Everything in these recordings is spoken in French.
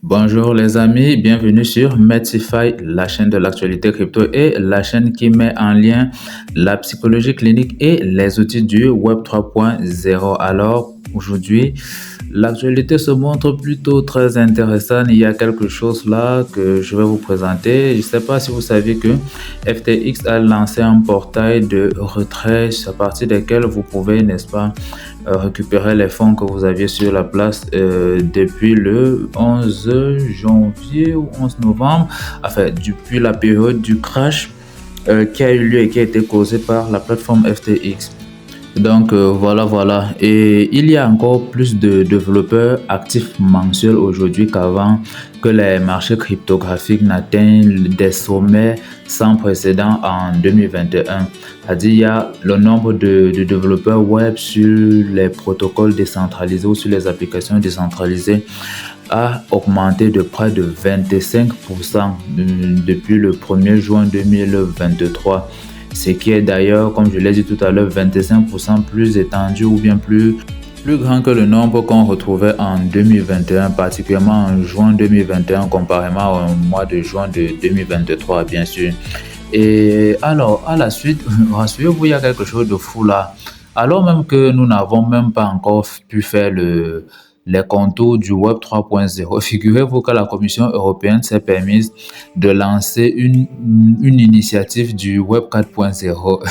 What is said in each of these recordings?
Bonjour les amis, bienvenue sur Metify, la chaîne de l'actualité crypto et la chaîne qui met en lien la psychologie clinique et les outils du Web 3.0. Alors aujourd'hui, l'actualité se montre plutôt très intéressante. Il y a quelque chose là que je vais vous présenter. Je ne sais pas si vous saviez que FTX a lancé un portail de retrait à partir desquels vous pouvez, n'est-ce pas, récupérer les fonds que vous aviez sur la place depuis le 11 janvier ou 11 novembre, enfin depuis la période du crash qui a eu lieu et qui a été causé par la plateforme FTX. Donc voilà. Et il y a encore plus de développeurs actifs mensuels aujourd'hui qu'avant, que les marchés cryptographiques n'atteignent des sommets sans précédent en 2021. C'est-à-dire il y a le nombre de développeurs web sur les protocoles décentralisés ou sur les applications décentralisées a augmenté de près de 25% depuis le 1er juin 2023. Ce qui est d'ailleurs, comme je l'ai dit tout à l'heure, 25% plus étendu ou bien plus grand que le nombre qu'on retrouvait en 2021, particulièrement en juin 2021, comparément au mois de juin de 2023, bien sûr. Et alors, à la suite, rassurez-vous, il y a quelque chose de fou là. Alors même que nous n'avons même pas encore pu faire les contours du Web 3.0, figurez-vous que la Commission européenne s'est permise de lancer une initiative du Web 4.0.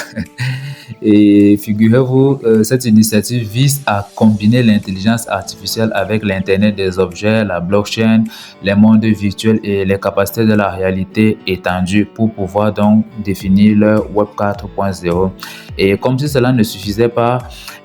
Et figurez-vous, cette initiative vise à combiner l'intelligence artificielle avec l'Internet des objets, la blockchain, les mondes virtuels et les capacités de la réalité étendue pour pouvoir donc définir le Web 4.0. Et comme si cela ne suffisait pas,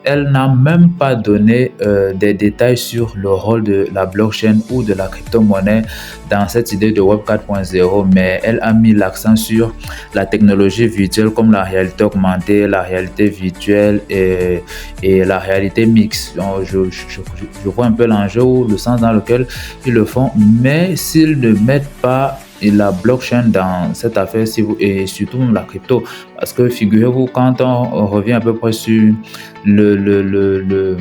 elle n'a même pas donné des détails sur le rôle de la blockchain ou de la crypto-monnaie dans cette idée de Web 4.0, mais elle a mis l'accent sur la technologie virtuelle comme la réalité augmentée, la réalité virtuelle et la réalité mixte. Donc, je vois un peu l'enjeu ou le sens dans lequel ils le font, mais s'ils ne mettent pas la blockchain dans cette affaire et surtout la crypto, parce que figurez-vous, quand on revient à peu près sur le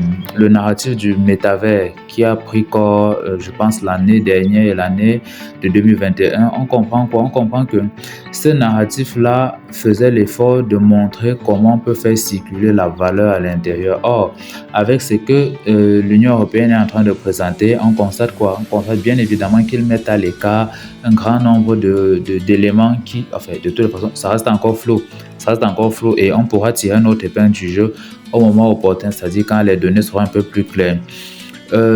narratif du métavers qui a pris corps, je pense, l'année dernière et l'année de 2021, on comprend quoi? On comprend que ce narratif-là faisait l'effort de montrer comment on peut faire circuler la valeur à l'intérieur. Or, avec ce que l'Union européenne est en train de présenter, on constate quoi? On constate bien évidemment qu'ils mettent à l'écart un grand nombre d'éléments qui, enfin, de toute façon, ça reste encore flou. Ça reste encore flou et on pourra tirer notre épingle du jeu au moment opportun, c'est-à-dire quand les données seront un peu plus claires.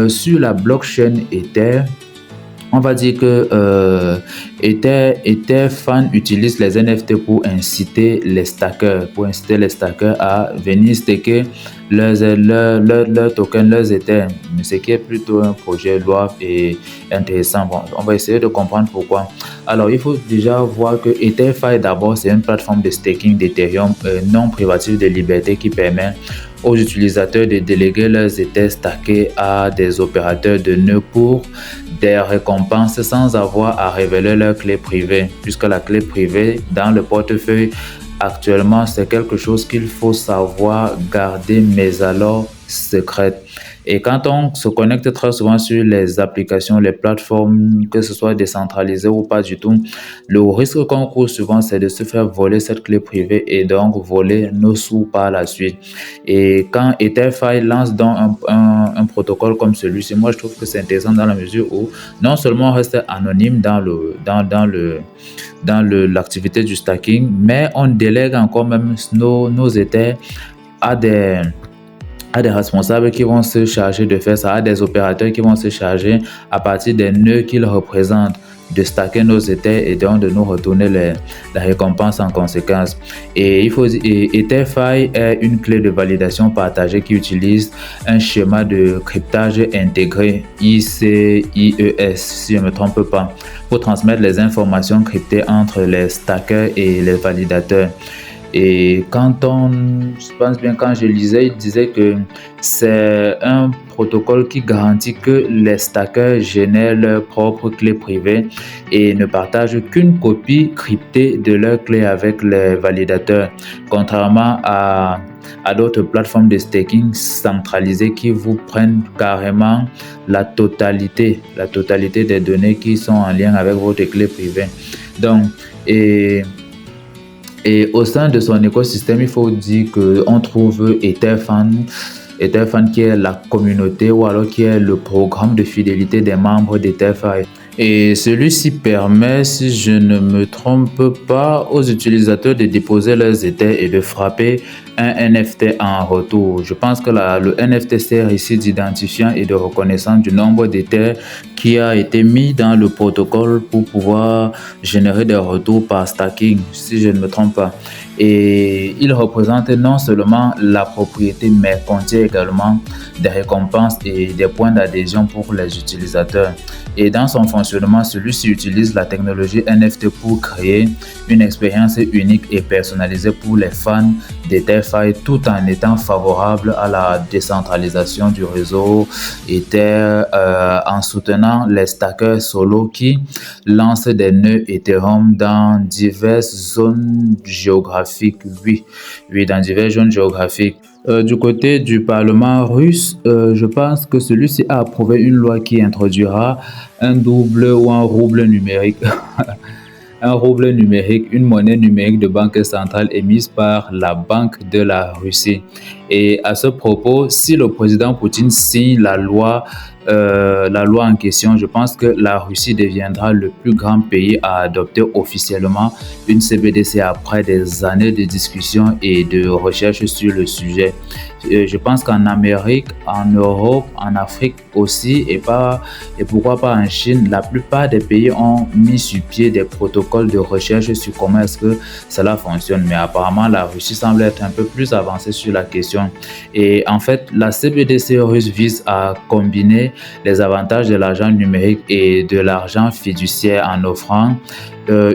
Sur la blockchain Ether, on va dire que Ether fans utilisent les NFT pour inciter les stackers, à venir staker leurs tokens, leurs Ether, ce qui est plutôt un projet louable et intéressant. Bon, on va essayer de comprendre pourquoi. Alors, il faut déjà voir que EtherFi, d'abord, c'est une plateforme de staking d'Ethereum non privative de liberté qui permet aux utilisateurs de déléguer leurs Ethers stackés à des opérateurs de nœuds pour des récompenses sans avoir à révéler leur clé privée, puisque la clé privée dans le portefeuille actuellement, c'est quelque chose qu'il faut savoir garder, mais alors secrète. Et quand on se connecte très souvent sur les applications, les plateformes, que ce soit décentralisées ou pas du tout, le risque qu'on court souvent, c'est de se faire voler cette clé privée et donc voler nos sous par la suite. Et quand Etherfi lance donc un protocole comme celui-ci, moi je trouve que c'est intéressant dans la mesure où non seulement on reste anonyme dans l'activité du stacking, mais on délègue encore même nos Ethers à des responsables qui vont se charger de faire ça, à des opérateurs qui vont se charger à partir des nœuds qu'ils représentent de stacker nos Ethers et donc de nous retourner la récompense en conséquence. Et Etherfi est une clé de validation partagée qui utilise un schéma de cryptage intégré ICIES, si je ne me trompe pas, pour transmettre les informations cryptées entre les stackers et les validateurs. Et je pense bien, quand je lisais, il disait que c'est un protocole qui garantit que les stackers génèrent leur propre clé privée et ne partagent qu'une copie cryptée de leur clé avec les validateurs, contrairement à à d'autres plateformes de staking centralisées qui vous prennent carrément la totalité des données qui sont en lien avec votre clé privée. Donc, et au sein de son écosystème, il faut dire qu'on trouve Etherfund, qui est la communauté ou alors qui est le programme de fidélité des membres d'Etherfi. Et celui-ci permet, si je ne me trompe pas, aux utilisateurs de déposer leurs Ethers et de frapper un NFT en retour. Je pense que le NFT sert ici d'identifiant et de reconnaissance du nombre d'Ethers qui a été mis dans le protocole pour pouvoir générer des retours par stacking, si je ne me trompe pas. Et il représente non seulement la propriété, mais contient également des récompenses et des points d'adhésion pour les utilisateurs. Et dans son fonctionnement, celui-ci utilise la technologie NFT pour créer une expérience unique et personnalisée pour les fans d'Etherfi, tout en étant favorable à la décentralisation du réseau Ether, en soutenant les stackers solo qui lancent des nœuds Ethereum dans diverses zones géographiques. Oui, dans diverses zones géographiques. Du côté du Parlement russe, je pense que celui-ci a approuvé une loi qui introduira un double ou un rouble numérique. Un rouble numérique, une monnaie numérique de banque centrale émise par la Banque de la Russie. Et à ce propos, si le président Poutine signe la loi en question, je pense que la Russie deviendra le plus grand pays à adopter officiellement une CBDC après des années de discussion et de recherche sur le sujet. Je pense qu'en Amérique, en Europe, en Afrique aussi, et pourquoi pas en Chine, la plupart des pays ont mis sur pied des protocoles de recherche sur comment est-ce que cela fonctionne. Mais apparemment, la Russie semble être un peu plus avancée sur la question. Et en fait, la CBDC russe vise à combiner les avantages de l'argent numérique et de l'argent fiduciaire en offrant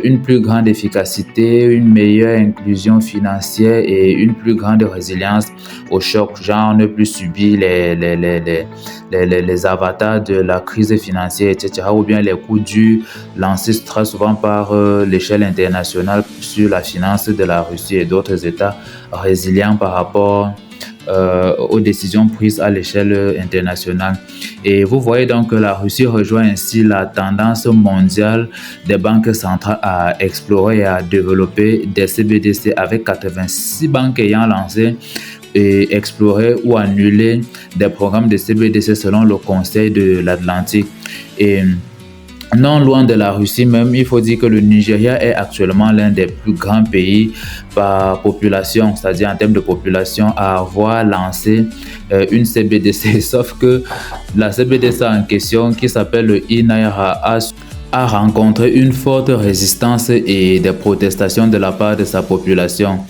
une plus grande efficacité, une meilleure inclusion financière et une plus grande résilience au choc. Genre, ne plus subir les avatars de la crise financière, etc. Ou bien les coups durs lancés très souvent par l'échelle internationale sur la finance de la Russie et d'autres États résilients par rapport aux décisions prises à l'échelle internationale. Et vous voyez donc que la Russie rejoint ainsi la tendance mondiale des banques centrales à explorer et à développer des CBDC, avec 86 banques ayant lancé et exploré ou annulé des programmes de CBDC selon le Conseil de l'Atlantique. Et non loin de la Russie même, il faut dire que le Nigeria est actuellement l'un des plus grands pays par population, c'est-à-dire en termes de population, à avoir lancé une CBDC. Sauf que la CBDC en question, qui s'appelle le e-Naira, a rencontré une forte résistance et des protestations de la part de sa population.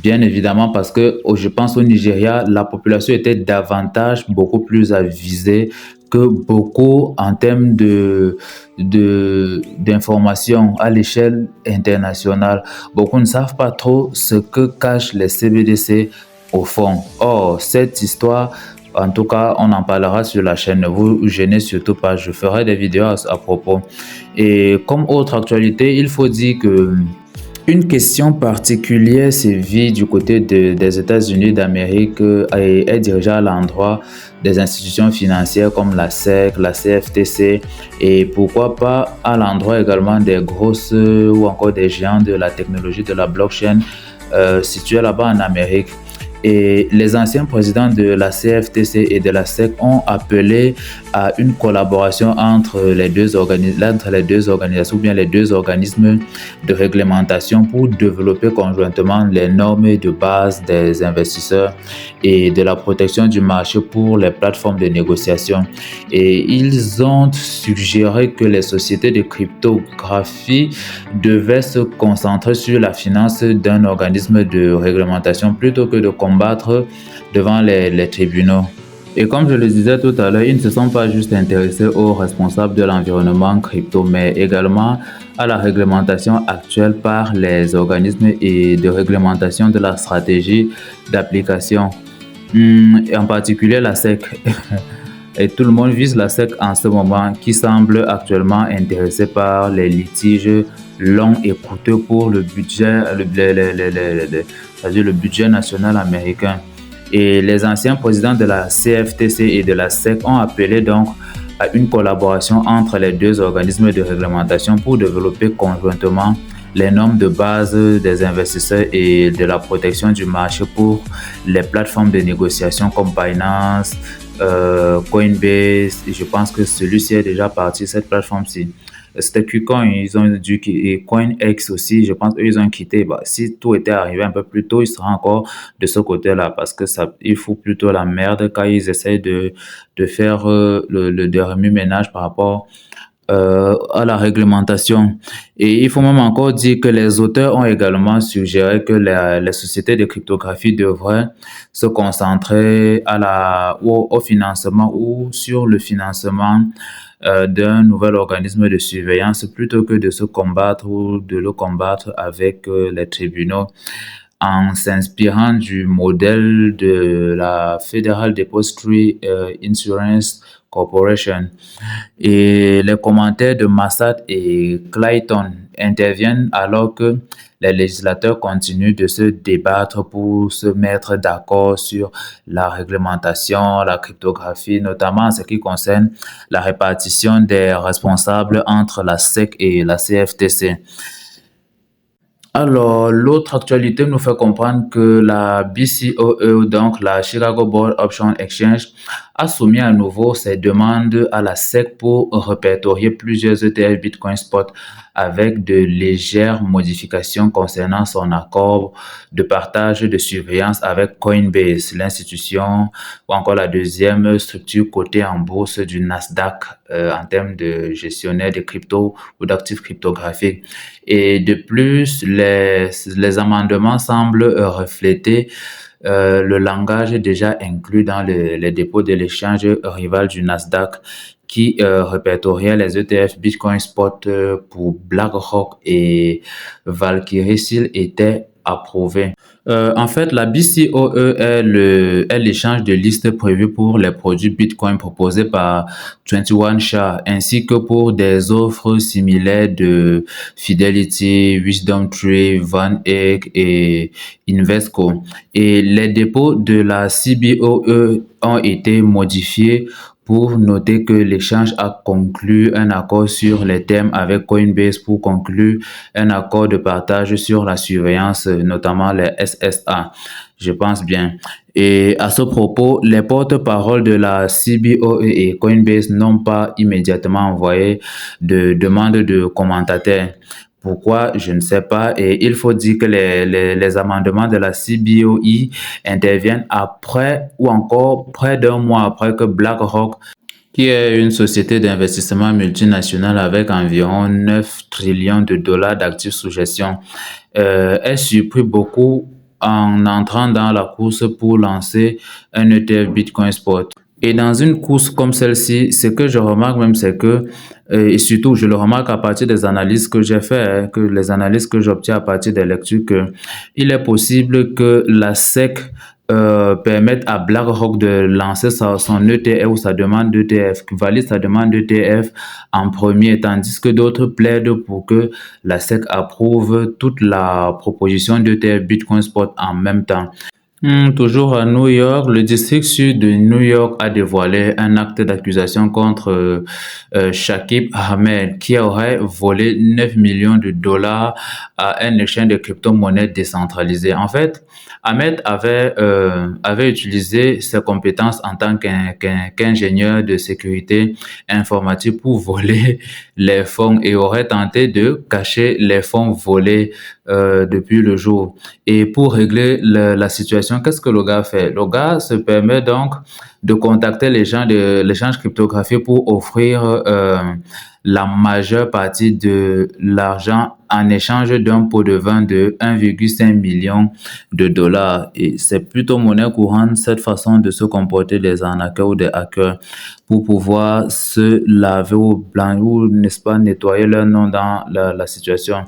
Bien évidemment, parce que je pense au Nigeria, la population était davantage, beaucoup plus avisée que beaucoup en termes d'information à l'échelle internationale. Beaucoup ne savent pas trop ce que cachent les CBDC au fond. Or, cette histoire, en tout cas, on en parlera sur la chaîne. Ne vous gênez surtout pas, je ferai des vidéos à propos. Et comme autre actualité, il faut dire que une question particulière sévit du côté des États-Unis d'Amérique et est dirigée à l'endroit des institutions financières comme la SEC, la CFTC et pourquoi pas à l'endroit également des grosses ou encore des géants de la technologie de la blockchain situés là-bas en Amérique. Et les anciens présidents de la CFTC et de la SEC ont appelé à une collaboration entre les deux organisations ou bien les deux organismes de réglementation pour développer conjointement les normes de base des investisseurs et de la protection du marché pour les plateformes de négociation. Et ils ont suggéré que les sociétés de cryptographie devaient se concentrer sur la finance d'un organisme de réglementation plutôt que de combattre devant les tribunaux. Et comme je le disais tout à l'heure, ils ne se sont pas juste intéressés aux responsables de l'environnement crypto, mais également à la réglementation actuelle par les organismes et de réglementation de la stratégie d'application, et en particulier la SEC. Et tout le monde vise la SEC en ce moment, qui semble actuellement intéressé par les litiges longs et coûteux pour le budget, c'est-à-dire le budget national américain. Et les anciens présidents de la CFTC et de la SEC ont appelé donc à une collaboration entre les deux organismes de réglementation pour développer conjointement les normes de base des investisseurs et de la protection du marché pour les plateformes de négociation comme Binance, Coinbase. Et je pense que celui-ci est déjà parti, cette plateforme-ci. C'était KuCoin, ils ont dû et CoinEx aussi, je pense eux ils ont quitté. Bah, si tout était arrivé un peu plus tôt, il sera encore de ce côté-là parce que ça, il faut plutôt la merde quand ils essayent de faire le remue-ménage par rapport à la réglementation. Et il faut même encore dire que les auteurs ont également suggéré que les sociétés de cryptographie devraient se concentrer au financement ou sur le financement d'un nouvel organisme de surveillance plutôt que de se combattre ou de le combattre avec les tribunaux en s'inspirant du modèle de la Federal Depository Insurance Corporation. Et les commentaires de Massad et Clayton interviennent alors que les législateurs continuent de se débattre pour se mettre d'accord sur la réglementation, la cryptographie, notamment en ce qui concerne la répartition des responsables entre la SEC et la CFTC. Alors, l'autre actualité nous fait comprendre que la BCOE, donc la Chicago Board Option Exchange, a soumis à nouveau ses demandes à la SEC pour répertorier plusieurs ETF Bitcoin Spot avec de légères modifications concernant son accord de partage de surveillance avec Coinbase, l'institution ou encore la deuxième structure cotée en bourse du Nasdaq en termes de gestionnaire de crypto ou d'actifs cryptographiques. Et de plus, les amendements semblent refléter le langage déjà inclus dans les dépôts de l'échange rival du Nasdaq qui répertoriait les ETF Bitcoin Spot pour BlackRock et Valkyrie s'ils étaient approuvés. En fait, la BCOE est l'échange de listes prévues pour les produits Bitcoin proposés par 21Shares ainsi que pour des offres similaires de Fidelity, WisdomTree, Van Eck et Invesco. Et les dépôts de la CBOE ont été modifiés pour noter que l'échange a conclu un accord sur les termes avec Coinbase pour conclure un accord de partage sur la surveillance, notamment les SSA. Je pense bien. Et à ce propos, les porte-paroles de la CBOE et Coinbase n'ont pas immédiatement envoyé de demande de commentateurs. Pourquoi? Je ne sais pas. Et il faut dire que les amendements de la CBOE interviennent après ou encore près d'un mois après que BlackRock, qui est une société d'investissement multinationale avec environ 9 trillions de dollars d'actifs sous gestion, ait surpris beaucoup en entrant dans la course pour lancer un ETF Bitcoin Spot. Et dans une course comme celle-ci, ce que je remarque même, c'est que, et surtout, je le remarque à partir des analyses que j'ai fait, hein, que les analyses que j'obtiens à partir des lectures, que il est possible que la SEC permette à BlackRock de lancer son ETF ou sa demande d'ETF, valide sa demande d'ETF en premier, tandis que d'autres plaident pour que la SEC approuve toute la proposition d'ETF Bitcoin Spot en même temps. Toujours à New York, le district sud de New York a dévoilé un acte d'accusation contre Shakib Ahmed qui aurait volé 9 millions de dollars à un échange de crypto-monnaies décentralisé. En fait, Ahmed avait utilisé ses compétences en tant qu'ingénieur de sécurité informatique pour voler les fonds et aurait tenté de cacher les fonds volés depuis le jour. Et pour régler la situation, qu'est-ce que le gars fait? Le gars se permet donc de contacter les gens de l'échange cryptographique pour offrir la majeure partie de l'argent en échange d'un pot de vin de 1,5 million de dollars. Et c'est plutôt monnaie courante cette façon de se comporter des arnaqueurs ou des hackers pour pouvoir se laver au blanc ou, n'est-ce pas, nettoyer leur nom dans la situation.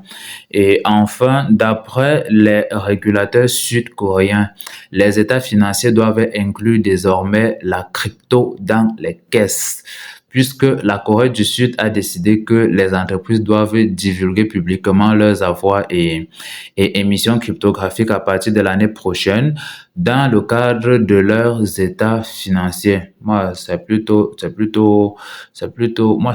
Et enfin, d'après les régulateurs sud-coréens, les états financiers doivent inclure désormais la crypto dans les caisses. puisque la Corée du Sud a décidé que les entreprises doivent divulguer publiquement leurs avoirs et émissions cryptographiques à partir de l'année prochaine dans le cadre de leurs états financiers. Moi, moi,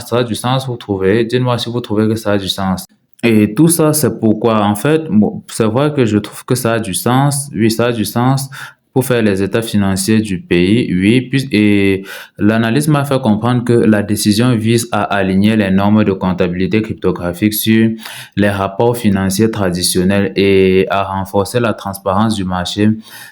ça a du sens, vous trouvez? Dites-moi si vous trouvez que ça a du sens. Et tout ça, c'est pourquoi, en fait, c'est vrai que je trouve que ça a du sens. Oui, ça a du sens pour faire les états financiers du pays. Oui, et l'analyse m'a fait comprendre que la décision vise à aligner les normes de comptabilité cryptographique sur les rapports financiers traditionnels et à renforcer la transparence du marché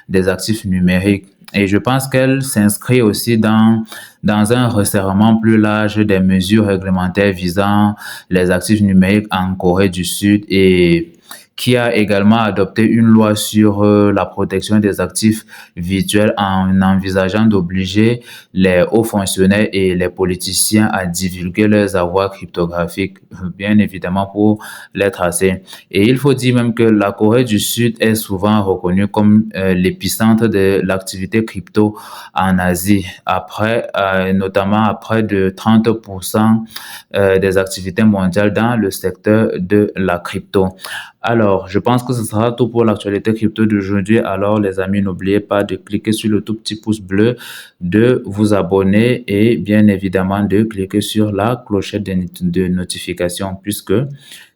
des actifs numériques. Et je pense qu'elle s'inscrit aussi dans un resserrement plus large des mesures réglementaires visant les actifs numériques en Corée du Sud et qui a également adopté une loi sur la protection des actifs virtuels en envisageant d'obliger les hauts fonctionnaires et les politiciens à divulguer leurs avoirs cryptographiques, bien évidemment pour les tracer. Et il faut dire même que la Corée du Sud est souvent reconnue comme l'épicentre de l'activité crypto en Asie, notamment à près de 30% des activités mondiales dans le secteur de la crypto. Alors, je pense que ce sera tout pour l'actualité crypto d'aujourd'hui. Alors, les amis, n'oubliez pas de cliquer sur le tout petit pouce bleu, de vous abonner et bien évidemment de cliquer sur la clochette de notification puisque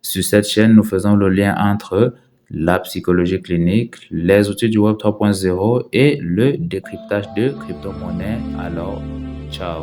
sur cette chaîne, nous faisons le lien entre la psychologie clinique, les outils du Web 3.0 et le décryptage de crypto-monnaies. Alors, ciao.